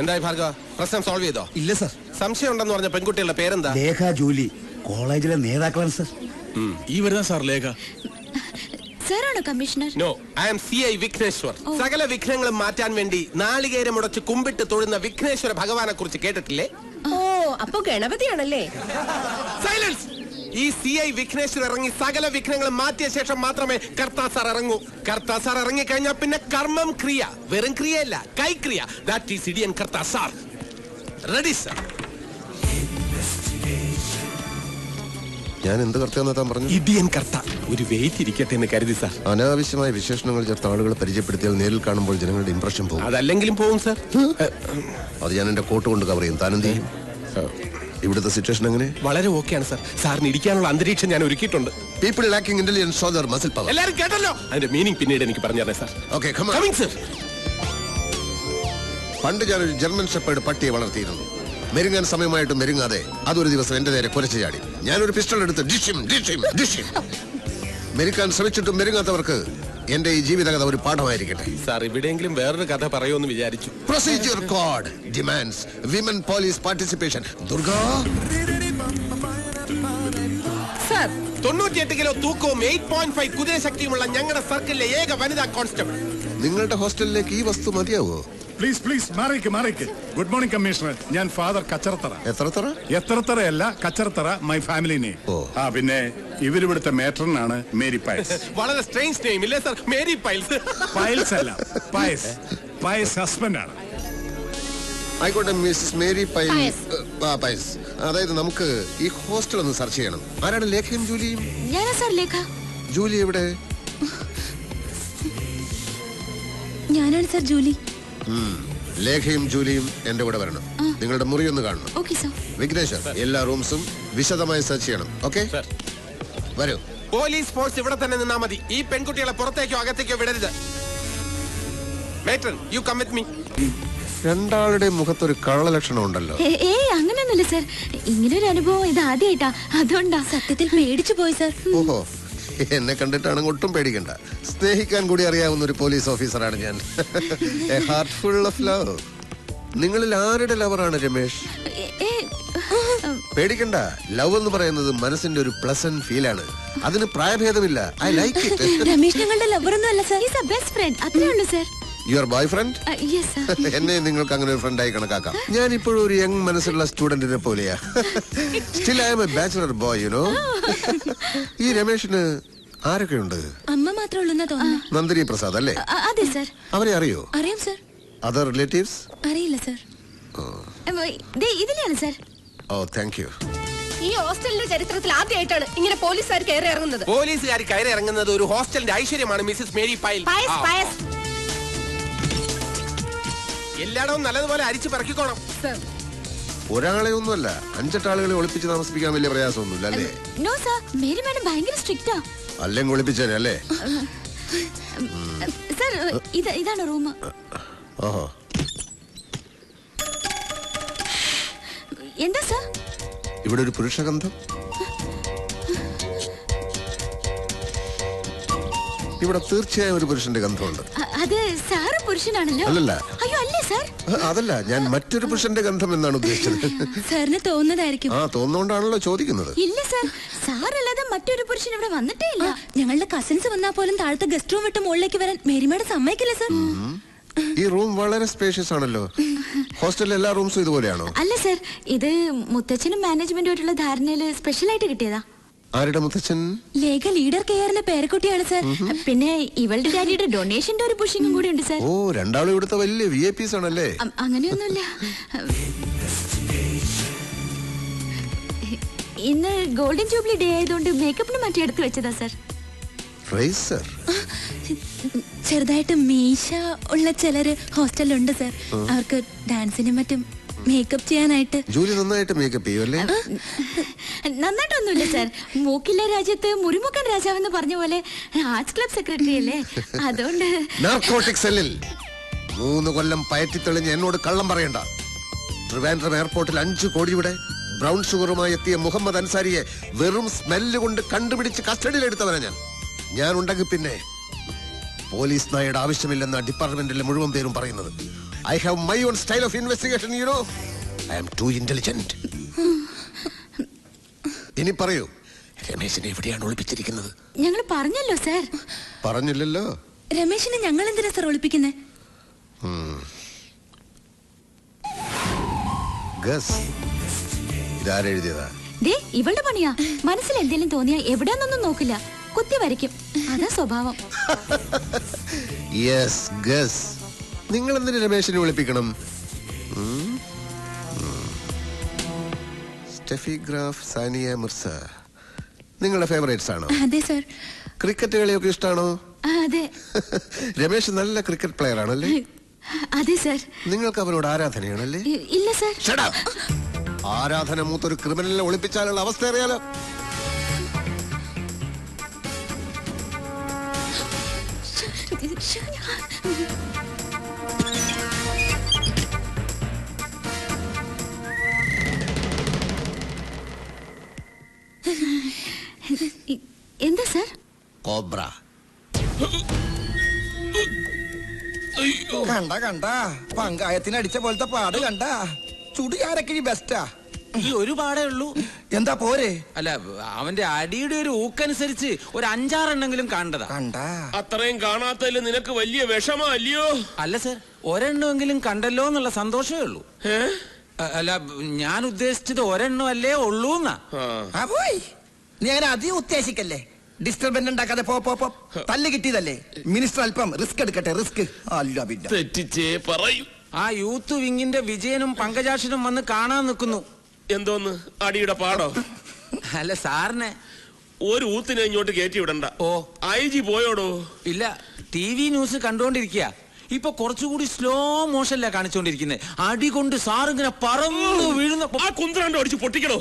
എന്തായി ഭാർഗവ, പ്രശ്നം സോൾവ് ചെയ്തോ? ഇല്ല സർ. സംശയം ഉണ്ടെന്ന് പറഞ്ഞ പെൺകുട്ടികളുടെ പേരെന്താ? ലേഖ, ജൂലി. കോളേജിലെ നേതാക്കളാണ് സർ. ഈ വരുന്ന സാർ ലേഖ. സാറാണോ commissioner? No, I am CI Vigneshwar. സകല വിഘ്നങ്ങളും മാറ്റാൻ വേണ്ടി നാളികേരം മുടച്ച് കുമ്പിട്ട് തൊഴുന്ന വിഘ്നേശ്വര ഭഗവാനെ കുറിച്ച് കേട്ടിട്ടില്ലേ? ഓ, അപ്പൊ ഗണപതിയാണല്ലേ? സൈലൻസ്. ഈ CI വിഘ്നേശ്വർ ഇറങ്ങി സകല വിഘ്നങ്ങളും മാറ്റിയ ശേഷം മാത്രമേ കർത്താ സാർ ഇറങ്ങൂ. കർത്താ സാർ ഇറങ്ങി കഴിഞ്ഞാൽ പിന്നെ കർമ്മം ക്രിയ, വെറും ക്രിയയല്ല, കൈക്രിയ. ദാറ്റ് ഈസ് ഇഡിയൻ കർത്താ സാർ. Ready sir? ഞാൻ എന്ത് കർത്താന്ന് താൻ പറഞ്ഞു? ഇഡിയൻ കർത്ത. ഒരു വെയിറ്റ് ഇരിക്കട്ടെ എന്ന് കരുതി സാർ. അനാവശ്യമായ വിശേഷണങ്ങൾ ചേർത്ത ആളുകളെ പരിചയപ്പെടുത്തിയാൽ നേരിൽ കാണുമ്പോൾ ജനങ്ങളുടെ ഇംപ്രഷൻ പോകും. അതല്ലെങ്കിലും പോകും സാർ. അത് ഞാൻ എന്റെ കോട്ട് കൊണ്ട് കവർ ചെയ്യും. താനെന്ത് ചെയ്യും? ഇവിടുത്തെ സിറ്റുവേഷൻ എങ്ങനെ? വളരെ ഓക്കെയാണ് സാർ. സാറിന് ഇരിക്കാനുള്ള അന്തരീക്ഷം ഞാൻ ഒരുക്കിയിട്ടുണ്ട്. People lacking intelligence show their muscle power. എല്ലാവരും കേട്ടല്ലോ? അതിന്റെ മീനിങ് പിന്നീട് എനിക്ക് പറഞ്ഞു തരണേ sir. Okay, come on. Coming sir. പണ്ട് ഞാനൊരു ജർമ്മൻ ഷെപ്പേർഡ് പട്ടിയെ വളർത്തിയിരുന്നു. മെരുങ്ങാൻ സമയമായിട്ട് മെരുങ്ങാതെ അതൊരു ദിവസം എന്റെ നേരെ കുരച്ചു ചാടി. ഞാനൊരു പിസ്റ്റൾ എടുത്ത് ഡിഷിം ഡിഷിം ഡിഷിം. മെരുക്കാൻ ശ്രമിച്ചിട്ടും മെരുങ്ങാത്തവർക്ക് എന്റെ ഈ ജീവിതകഥ ഒരു പാഠമായിരിക്കട്ടെ. സാർ, ഇവിടെയെങ്കിലും വേറൊരു കഥ പറയുമെന്ന് വിചാരിച്ചു. Procedure code demands women police participation. Durga, 98 kilo തൂക്കവും 8.5 കുതിരശക്തിയുമുള്ള ഞങ്ങളുടെ സർക്കിളിലെ ഏക വനിതാ കോൺസ്റ്റബിൾ. നിങ്ങളുടെ ഹോസ്റ്റലിലേക്ക് ഈ വസ്തു മതിയാവോ? പ്ലീസ് പ്ലീസ് മാറിക്ക്. Good morning commissioner. ഞാൻ ഫാദർ കച്ചറത്തറ. എത്രത്തറയല്ല, കച്ചറത്തറ മൈ ഫാമിലി നെയിം. പിന്നെ ഇവരിവിടുത്തെ മേട്രനാണ് മേരി പയസ്. വളരെ സ്ട്രേഞ്ച് നെയിം ഇല്ലേ സാർ? Mary piles. പയൽസ് അല്ല, പയസ്. പയസ് ഹസ്ബൻഡ് ആണ്. ആയിക്കോട്ടെ മിസ്സസ് മേരി പയസ്. അതായത് നമുക്ക് ഈ ഹോസ്റ്റൽ ഒന്ന് സെർച്ച് ചെയ്യണം. ആരാണ് ലേഖയും ജൂലിയും? ഞാനാ സാർ ലേഖ. ജൂലി എവിടെ? ഞാനാണ് സാർ ജൂലി. ലേഖയും ജൂലിയും എന്റെ കൂടെ വരണം. നിങ്ങളുടെ മുറി ഒന്ന് കാണണം. Okay sir. വിഘ്നേശ്വർ, എല്ലാ റൂംസും വിശദമായി സെർച്ച് ചെയ്യണം. ഓക്കെ, വരൂ. പോലീസ് ഫോഴ്സ് ഇവിടെ തന്നെ നിന്നാ മതി. ഈ പെൺകുട്ടികളെ പുറത്തേക്കോ അകത്തേക്കോ വിടരുത്. Matron, you come with me. രണ്ടാളുടെ മുഖത്തൊരു കള്ളലക്ഷണം ഉണ്ടല്ലോ. അങ്ങനെയൊന്നുമില്ല സാർ. ഇങ്ങനൊരു അനുഭവം ഇത് ആദ്യമായിട്ടാ, അതുകൊണ്ടാ. സത്യത്തിൽ പേടിച്ചു പോയി സാർ. ഓഹോ, എന്നെ കണ്ടിട്ടാണെങ്കിൽ ഒട്ടും പേടിക്കണ്ട. സ്നേഹിക്കാൻ കൂടി അറിയാവുന്ന ഒരു പോലീസ് ഓഫീസറാണ് ഞാൻ. A heart full of love. നിങ്ങളിൽ ആരുടെ ലവറാണ് രമേശ്? പേടിക്കണ്ട. ലവ് എന്ന് പറയുന്നത് മനസ്സിന്റെ ഒരു പ്ലസന്റ് ഫീലാണ്. അതിന് പ്രായഭേദമില്ല. I like it. രമേശ് ഞങ്ങളുടെ ലവറൊന്നും അല്ല sir. Is a best friend. അത്രേ ഉള്ളൂ സാർ. Your boy friend? എന്നെ നിങ്ങൾക്ക് അങ്ങനെ ഒരു ഫ്രണ്ടായി കണക്കാക്കാം. ഞാൻ ഇപ്പോഴും ഒരു യങ് മനസ്സുള്ള സ്റ്റുഡന്റിനെ പോലെയാ. Still I am a bachelor boy, you know. ഈ രമേശിന് ആരൊക്കെയുണ്ട്? അമ്മ മാത്രമേ ഉള്ളൂ തോന്നുന്നു. നന്ദിനി പ്രസാദ് അല്ലേ? അതെ സാർ. അവരെ അറിയോ? അറിയാം സാർ. Other relatives? അറിയില്ല സാർ. ഇതിലാണ് സാർ. ഓ, താങ്ക് യു. ഈ ഹോസ്റ്റലിന്റെ ചരിത്രത്തിൽ ആദ്യമായിട്ടാണ് ഇങ്ങനെ പോലീസുകാർ കയറി ഇറങ്ങുന്നത്. പോലീസുകാർ കയറി ഇറങ്ങുന്നത് ഒരു ഹോസ്റ്റലിന്റെ ഐശ്വര്യമാണ് മിസ്സസ് മേരി പൈൽ. എല്ലായിടവും നല്ലതുപോലെ അരിച്ചു പറക്കിക്കോണം. ഒരാളെ ഒന്നുമല്ല, 5-8 ആളുകളെ ഒളിപ്പിച്ച് താമസിപ്പിക്കാൻ വലിയ പ്രയാസമൊന്നുമില്ല അല്ലേ? നോ സാർ, മേരി മാഡം ഭയങ്കര സ്ട്രിക്റ്റാ. അല്ലെങ്കിൽ ഒളിപ്പിച്ചേനെ അല്ലേ? സാർ, ഇതാണ് റൂം. ഓഹോ, എന്താ സാർ ഇവിടെ ഒരു പുരുഷഗന്ധം? ഇവിടെ തീർച്ചയായും ഒരു പുരുഷന്റെ ഗന്ധമുണ്ട്. അത് സാറ് പുരുഷനാണല്ലോ. അല്ലല്ല. അയ്യോ അല്ലേ സാർ? അതല്ല, ഞാൻ മറ്റൊരു പുരുഷന്റെ ഗന്ധം എന്നാണ് ഉദ്ദേശിച്ചത്. സാറിന് തോന്നുന്നതായിരിക്കും. തോന്നുകൊണ്ടാണല്ലോ ചോദിക്കുന്നത്. ഇല്ല സാർ, സാറല്ലാതെ മറ്റൊരു പുരുഷൻ ഇവിടെ വന്നിട്ടേ ഇല്ല. ഞങ്ങളുടെ കസിൻസ് വന്നാൽ പോലും താഴത്തെ ഗസ്റ്റ് റൂം വിട്ട് മുകളിലേക്ക് വരാൻ മേരിമേടെ സമ്മതിക്കില്ല സാർ. ഈ റൂം വളരെ സ്പേഷ്യസ് ആണല്ലോ. ഹോസ്റ്റലിലെ എല്ലാ റൂംസും ഇതുപോലെയാണോ? അല്ല സാർ, ഇത് മുത്തച്ഛനും മാനേജ്മെന്റുമായിട്ടുള്ള ധാരണയില് സ്പെഷ്യൽ ആയിട്ട് കിട്ടിയതാ. ആരുടെ മുത്തച്ഛൻ? ലേഖ ലീഡർ കെയറിന്റെ പേരക്കുട്ടിയാണ് സാർ. പിന്നെ ഇവളുടെ ഡാഡിയുടെ ഡൊണേഷന്റെ ഒരു പുഷിങ്ങും കൂടി ഉണ്ട് സാർ. ഓ, രണ്ടാളും ഇവിടുത്തെ വലിയ VIPs ആണല്ലേ? അങ്ങനെയൊന്നുമില്ല. ഇന്ന് ഗോൾഡൻ ജൂബിലി ഡേ ആയതുകൊണ്ട് മേക്കപ്പിന് മാറ്റി എടുത്തു വെച്ചതാ സാർ. ചെറുതായിട്ട് മീശ ഉള്ള ചിലര് ഹോസ്റ്റലിലുണ്ട് സാർ. അവർക്ക് ഡാൻസിനും മറ്റും മേക്കപ്പ് ചെയ്യാനായിട്ട്. ജൂലി നന്നായിട്ട് മേക്കപ്പ് ചെയ്യുമല്ലേ? നന്നായിട്ടൊന്നുമില്ല സാർ. മൂക്കില്ല രാജ്യത്ത് മുറിമുക്കൻ രാജാവെന്ന് പറഞ്ഞ പോലെ ആർട്സ് ക്ലബ് സെക്രട്ടറി അല്ലേ, അതുകൊണ്ട്. നാർക്കോട്ടിക് സെല്ലിൽ 3 കൊല്ലം പയറ്റിത്തെളിഞ്ഞ് എന്നോട് കള്ളം പറയണ്ട. ട്രിവാൻഡ്രം എയർപോർട്ടിൽ 5 കോടിയുടെ ബ്രൗൺ ഷുഗറുമായി എത്തിയ മുഹമ്മദ് അൻസാരിയെ വെറും സ്മെല്ല് കൊണ്ട് കണ്ടുപിടിച്ച് കസ്റ്റഡിയിലെടുത്തവനാ ഞാൻ ഉണ്ടെങ്കിൽ പിന്നെ പോലീസ് നായയുടെ ആവശ്യമില്ലെന്ന ഡിപ്പാർട്ട്മെന്റിലെ മുഴുവൻ പേരും പറയുന്നത്. I have my own style of investigation, you know. I am too intelligent. ഇനി പറയൂ, രമേശിനെ എവിടെയാണ് ഒളിപ്പിച്ചിരിക്കുന്നത്? ഞങ്ങൾ പറഞ്ഞല്ലോ സാർ. പറഞ്ഞില്ലല്ലോ. രമേശിനെ ഞങ്ങൾ എന്തിനാ സാർ ഒളിപ്പിക്കുന്നേ? ഗസ്. ഇതാരെഴുതിയതാ? ദേ ഇവളുടെ പണിയാ. മനസ്സിൽ എന്തെങ്കിലും തോന്നിയാ എവിടെയാന്നൊന്നും നോക്കില്ല, കുത്തി വരയ്ക്കും. അതാ സ്വഭാവം. Yes, guess. നിങ്ങൾ എന്തിന് രമേശിനെ വിളിപ്പിക്കണം? സ്റ്റെഫി ഗ്രാഫ്, സാനിയ മിർസ നിങ്ങളുടെ ഫേവറേറ്റ്സ് ആണോ? അതെ സാർ. ക്രിക്കറ്റ് കളിയൊക്കെ ഇഷ്ടമാണോ? അതെ. രമേശ് നല്ല ക്രിക്കറ്റ് പ്ലെയർ ആണല്ലേ? അതെ സാർ. നിങ്ങൾക്ക് അവരോട് ആരാധനയാണല്ലേ? ഇല്ല സാർ. Shut up. ആരാധന മൂത്തൊരു ക്രിമിനലിനെ ഒളിപ്പിച്ചാലുള്ള അവസ്ഥ അറിയാലോ. എന്താ സാർ? കോബ്ര. കണ്ട പങ്കായത്തിന് അടിച്ച പോലത്തെ പാട് കണ്ട. ചുടുകാരക്കിഴി ബെസ്റ്റാ. ഈ ഒരു പാടേ ഉള്ളൂ. എന്താ പോരെ? അല്ല, അവന്റെ അടിയുടെ ഒരു ഊക്കനുസരിച്ച് ഒരു 5-6 കാണണ്ടതാ. കണ്ടാ അത്രയും കാണാത്തതിൽ നിനക്ക് വലിയ വിഷമല്ലയോ? അല്ല സർ, ഒരെണ്ണമെങ്കിലും കണ്ടല്ലോ എന്നുള്ള സന്തോഷമേ ഉള്ളൂ. അല്ല, ഞാൻ ഉദ്ദേശിച്ചത് ഒരെണ്ണമല്ലേ ഉള്ളൂ എന്നാ. പോയി നീ അങ്ങനെ അധികം ഉദ്ദേശിക്കല്ലേ. ഡിസ്റ്റർബൻസ് ഉണ്ടാക്കാതെ പോ. തല്ല് കിട്ടിയതല്ലേ. മിനിസ്റ്റർ അല്പം റിസ്ക് എടുക്കട്ടെ. റിസ്ക് അല്ല പിന്നെ തെറ്റിച്ചേ പറയൂ. ആ യൂത്ത് വിങ്ങിന്റെ വിജയനും പങ്കജാക്ഷനും വന്ന് കാണാൻ നിൽക്കുന്നു. എന്തോന്ന് അടിയുടെ പാടോ? അല്ല സാറിനെ ഒരു ഊത്തിനെ ഇങ്ങോട്ട് കയറ്റി വിടണ്ട. ഓ, IG പോയോടോ? ഇല്ല, TV ന്യൂസ് കണ്ടോണ്ടിരിക്കുക. ഇപ്പൊ കുറച്ചുകൂടി സ്ലോ മോഷനിലാ കാണിച്ചോണ്ടിരിക്കുന്നത്. അടി കൊണ്ട് സാറിങ്ങനെ പറന്നു വീഴുന്ന ആ കുന്ത്രാണ്ട് അടിച്ച് പൊട്ടിക്കണോ?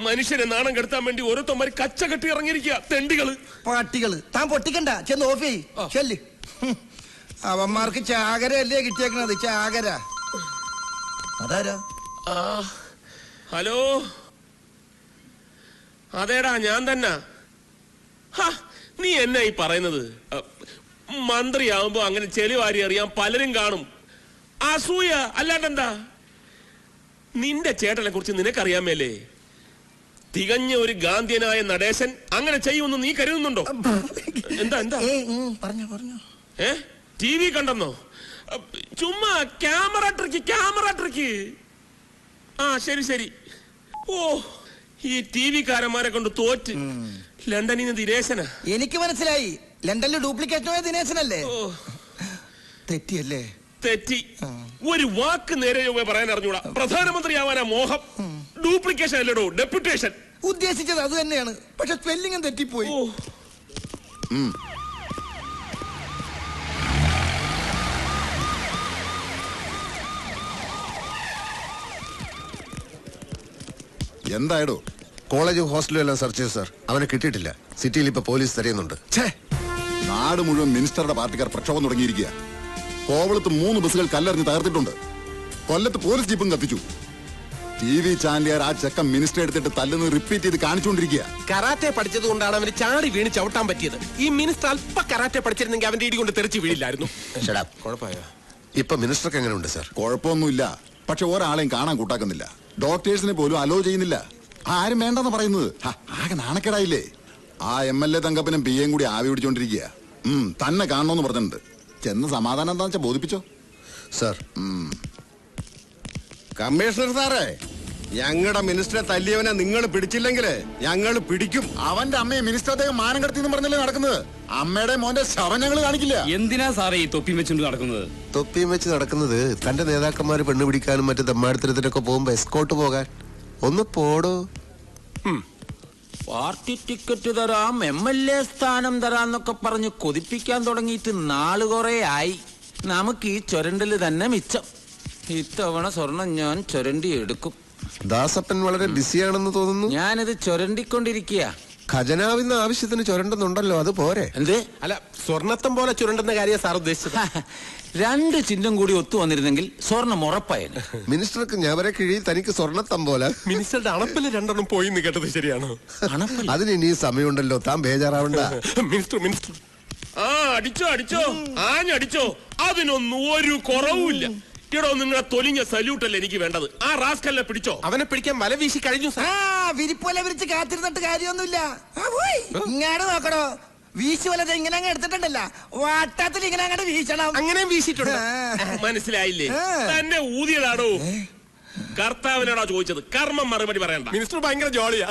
മനുഷ്യനെ നാണം കെടുത്താൻ വേണ്ടി ഓരോരുത്തന്മാര് കച്ച കെട്ടി ഇറങ്ങിയിരിക്കുക. തെണ്ടികള്, പാട്ടികള്. താൻ പൊട്ടിക്കണ്ട, ചെന്ന് ഓഫ് ചെയ്. ചെല്ല്. അവന്മാർക്ക് ചാകരയല്ലേ കിട്ടിയേക്കണത്. ചാകര. അതാരാ? ഹലോ, അതേടാ ഞാൻ തന്നെ. നീ എന്നാ ഈ പറയുന്നത്? മന്ത്രിയാവുമ്പോ അങ്ങനെ ചെളിവാരി അറിയാൻ പലരും കാണും. അസൂയ അല്ലാണ്ടെന്താ? നിന്റെ ചേട്ടനെ കുറിച്ച് നിനക്കറിയാമല്ലേ? തികഞ്ഞ ഒരു ഗാന്ധിയനായ നടേശൻ അങ്ങനെ ചെയ്യുമെന്ന് നീ കരുതുന്നുണ്ടോ? എന്താ പറഞ്ഞു TV കണ്ടെന്നോ? ചുമ്മാ ക്യാമറ ട്രിക്ക്. ശരി. ഓ, ഈ TV കാരന്മാരെ കൊണ്ട് തോറ്റ്. ലണ്ടനിൽ നിന്ന് ദിനേശനാ. എനിക്ക് മനസ്സിലായി. ലണ്ടനിൽ ഡ്യൂപ്ലിക്കേറ്റ് ദിനേശനല്ലേ? തെറ്റിയല്ലേ? തെറ്റി. ഒരു വാക്ക് നേരെ പറയാൻ അറിഞ്ഞൂടാ. പ്രധാനമന്ത്രിയാവാനാ മോഹം. ഡ്യൂപ്ലിക്കേഷൻ അല്ലടോ, ഡെപ്യൂട്ടേഷൻ. ഉദ്ദേശിച്ചത് അത് തന്നെയാണ്, പക്ഷെ സ്പെല്ലിംഗും തെറ്റിപ്പോയി. എന്തായടോ? കോളേജും ഹോസ്റ്റലും എല്ലാം സെർച്ച് ചെയ്തു സാർ. അവനെ കിട്ടിയിട്ടില്ല. സിറ്റിയിൽ ഇപ്പൊ പോലീസ് തിരയുന്നുണ്ട്. നാട് മുഴുവൻ മിനിസ്റ്ററുടെ പാർട്ടിക്കാർ പ്രക്ഷോഭം തുടങ്ങിയിരിക്കുക. കോവളത്ത് 3 ബസ്സുകൾ കല്ലെറിഞ്ഞ് തകർത്തിട്ടുണ്ട്. കൊല്ലത്ത് പോലീസ് ജീപ്പും കത്തിച്ചു. TV ചാനലുകാർ ആ ചെക്കൻ മിനിസ്റ്റർ എടുത്തിട്ട് തല്ലുന്നത് റിപ്പീറ്റ് ചെയ്ത് കാണിച്ചുകൊണ്ടിരിക്കുക. കരാറ്റെ പഠിച്ചത് കൊണ്ടാണ് അവന് ചാടി വീണ് ചവിട്ടാൻ പറ്റിയത്. ഈ മിനിസ്റ്റർ അല്പ കരാറ്റെ പഠിച്ചിരുന്നെങ്കിൽ അവന്റെ ഇടി കൊണ്ട് തെറിച്ച് വീഴില്ലായിരുന്നു. കുഴപ്പമായോ? ഇപ്പൊ മിനിസ്റ്റർക്ക് എങ്ങനെയുണ്ട് സാർ? കുഴപ്പമൊന്നുമില്ല, പക്ഷെ ഒരാളെയും കാണാൻ കൂട്ടാക്കുന്നില്ല. ഡോക്ടേഴ്സിനെ പോലും അലോ ചെയ്യുന്നില്ല. ആരും വേണ്ടെന്ന് പറയുന്നത്. ആകെ നാണക്കേടായില്ലേ? ആ MLA തങ്കപ്പനും PAയും കൂടി ആവി പിടിച്ചോണ്ടിരിക്കുക. തന്നെ കാണണമെന്ന് പറഞ്ഞിട്ടുണ്ട്. ചെന്ന് സമാധാനം എന്താ വെച്ചാൽ ബോധിപ്പിച്ചോ സാർ. കമ്മീഷണർ സാറേ, ഞങ്ങളുടെ മിനിസ്റ്ററെ തല്ലിയവനെ നിങ്ങൾ പിടിച്ചില്ലെങ്കിൽ ഞങ്ങൾ പിടിക്കും. അവന്റെ അമ്മയെ മിനിസ്റ്റർ അദ്ദേഹം മാനം കടത്തിന്ന് പറഞ്ഞല്ലേ നടക്കുന്നത്. അമ്മയുടെ മോന്റെ ശവം ഞങ്ങൾ കാണിക്കില്ല. എന്തിനാ സാറേ ഈ തൊപ്പിയും വെച്ചുകൊണ്ട് നടക്കുന്നത്? തൊപ്പിയും വെച്ച് നടക്കുന്നത് തന്റെ നേതാക്കന്മാര് പെണ്ണ് പിടിക്കാനും മറ്റു തെമ്മാടിത്തരത്തിനൊക്കെ പോകുമ്പോ എസ്കോട്ട് പോകാൻ. ഒന്ന് പോടോ. പാർട്ടി ടിക്കറ്റ് തരാം, MLA സ്ഥാനം തരാന്നൊക്കെ പറഞ്ഞ് കൊതിപ്പിക്കാൻ തുടങ്ങിയിട്ട് നാള് കുറെ ആയി. നമുക്ക് ഈ ചൊരണ്ടല് തന്നെ മിച്ചം. ഇത്തവണ സ്വർണം ഞാൻ ചൊരണ്ടി എടുക്കും. ദാസപ്പൻ വളരെ ബിസിയാണെന്ന് തോന്നുന്നു. ഞാനിത് ചൊരണ്ടിക്കൊണ്ടിരിക്കുക. ഖജനാവിന്ന് ആവശ്യത്തിന് ചുരണ്ടെന്നുണ്ടല്ലോ, അത് പോരെ? എന്ത്? അല്ല, സ്വർണത്തം പോലെ ചുരണ്ടെന്ന കാര്യം സാർ ഉദ്ദേശിച്ചത്. 2 ചിഹ്നം കൂടി ഒത്തു വന്നിരുന്നെങ്കിൽ സ്വർണം ഉറപ്പായിരുന്നു. മിനിസ്റ്റർക്ക് ഞവരെ കിഴി, തനിക്ക് സ്വർണ്ണത്തം പോലെ. മിനിസ്റ്ററുടെ അണപ്പില് 2 പോയി എന്ന് കേട്ടത് ശരിയാണോ? അതിന് ഇനി സമയമുണ്ടല്ലോ, താൻ ബേജാറാവണ്ട. മിനിസ്റ്റർ അടിച്ചോ ആഞ്ഞടിച്ചോ, അതിനൊന്നും ഒരു കുറവുമില്ല. എടോ നിങ്ങളെ തൊലിഞ്ഞ സല്യൂട്ടല്ലേ എനിക്ക് വേണ്ടത്. ആ റാസ്കലിനെ പിടിച്ചോ. അവനെ പിടിക്കാൻ വല വീശി കഴിഞ്ഞു സാർ. വിരിപ്പോലെ വിരിച്ച് കാത്തിരുന്നിട്ട് കാര്യമൊന്നുമില്ല. ഇങ്ങാട് നോക്കണോ, വീശി വലത് ഇങ്ങനെ അങ്ങ് എടുത്തിട്ടുണ്ടല്ല, വാട്ടത്തിൽ ഇങ്ങനെ അങ്ങോട്ട് വീശണം. അങ്ങനെ വീശിട്ടുണ്ട്. മനസ്സിലായില്ലേ? തന്നെ ഊതിയതാടോ. കർത്താവിനാണോ ചോദിച്ചത്? കർമ്മം മറുപടി പറയണ്ട. മിനിസ്റ്റർ ഭയങ്കര ജോളിയാ.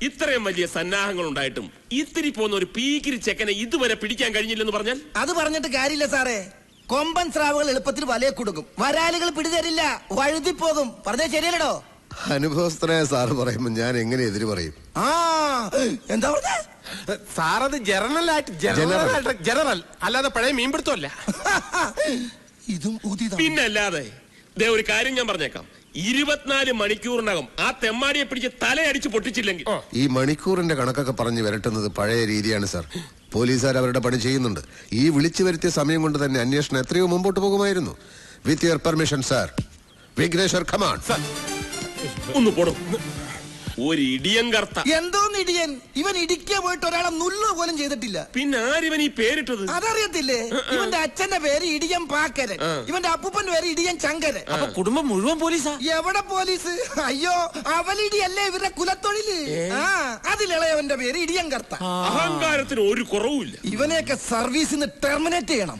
ഇത്രയും വലിയ സന്നാഹങ്ങൾ ഉണ്ടായിട്ടും ഇത്തിരി പോകുന്ന ഒരു പീക്കിരി ചെക്കനെ ഇതുവരെ പിടിക്കാൻ കഴിഞ്ഞില്ലെന്ന് പറഞ്ഞാൽ അത് പറഞ്ഞിട്ട് കാര്യമില്ല സാറേ. കൊമ്പൻ സ്രാവുകൾ എളുപ്പത്തിൽ വലയെ കൊടുക്കും, വരാലുകൾ പിടിതരില്ല, വഴുതിപ്പോകും. പറഞ്ഞേ ശരിയല്ലടോ? അനുഭവസ്ഥനായ സാറ് പറയുമ്പോ ഞാൻ എങ്ങനെ എതിര് പറയും? എന്താ പറഞ്ഞ സാർ? അത് ജനറൽ അല്ലാതെ പഴയ മീൻപിടുത്തമല്ല. ഇതും പിന്നല്ലാതെ. ഒരു കാര്യം ഞാൻ പറഞ്ഞേക്കാം, 24 മണിക്കൂറിനകം ആ തെമ്മാടിയെ പിടിച്ച് തലയടിച്ച് പൊട്ടിച്ചില്ലെങ്കിൽ. ഈ മണിക്കൂറിന്റെ കണക്കൊക്കെ പറഞ്ഞു വരട്ടുന്നത് പഴയ രീതിയാണ് സാർ. പോലീസുകാർ അവരുടെ പണി ചെയ്യുന്നുണ്ട്. ഈ വിളിച്ചു വരുത്തിയ സമയം കൊണ്ട് തന്നെ അന്വേഷണം എത്രയോ മുമ്പോട്ട് പോകുമായിരുന്നു. With your permission sir. Vigneshwar come on. ഒന്ന് പോടും. ഒരു ഇടിയൻ കർത്ത. എന്തോന്ന് ഇടിയൻ? ഇവൻ ഇടിക്കാൻ പോയിട്ട് ഒരാളെ നുള്ളു പോലും ചെയ്തിട്ടില്ല. പിന്നെ ആരിവൻ ഈ പേരിട്ടത്? അതറിയത്തില്ലേ? ഇവന്റെ അച്ഛന്റെ പേര് ഇടിയൻ പാക്കരൻ, ഇവന്റെ അപ്പൂപ്പന്റെ പേര് ഇടിയൻ ചങ്കരൻ. അപ്പൊ കുടുംബം മുഴുവൻ പോലീസാ? എവിടെ പോലീസ്? അയ്യോ, അവലിടിയല്ലേ ഇവരുടെ കുലത്തൊഴില്. അതിലിളയവന്റെ പേര് ഇടിയൻ കർത്ത. അഹങ്കാരത്തിന് ഒരു കുറവുമില്ല. ഇവനെയൊക്കെ സർവീസിന്ന് ടെർമിനേറ്റ് ചെയ്യണം.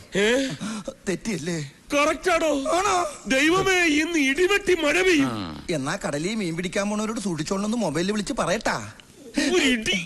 തെറ്റിയല്ലേ? കറക്റ്റാണോ? ദൈവമേ, ഇന്ന് ഇടിവെട്ടി മഴ പെയ്യും. എന്നാ കടലിൽ മീൻ പിടിക്കാൻ പോണവരോട് സൂക്ഷിച്ചോളൊന്ന് മൊബൈലിൽ വിളിച്ച് പറയട്ടാ. ഒരു ഇടി.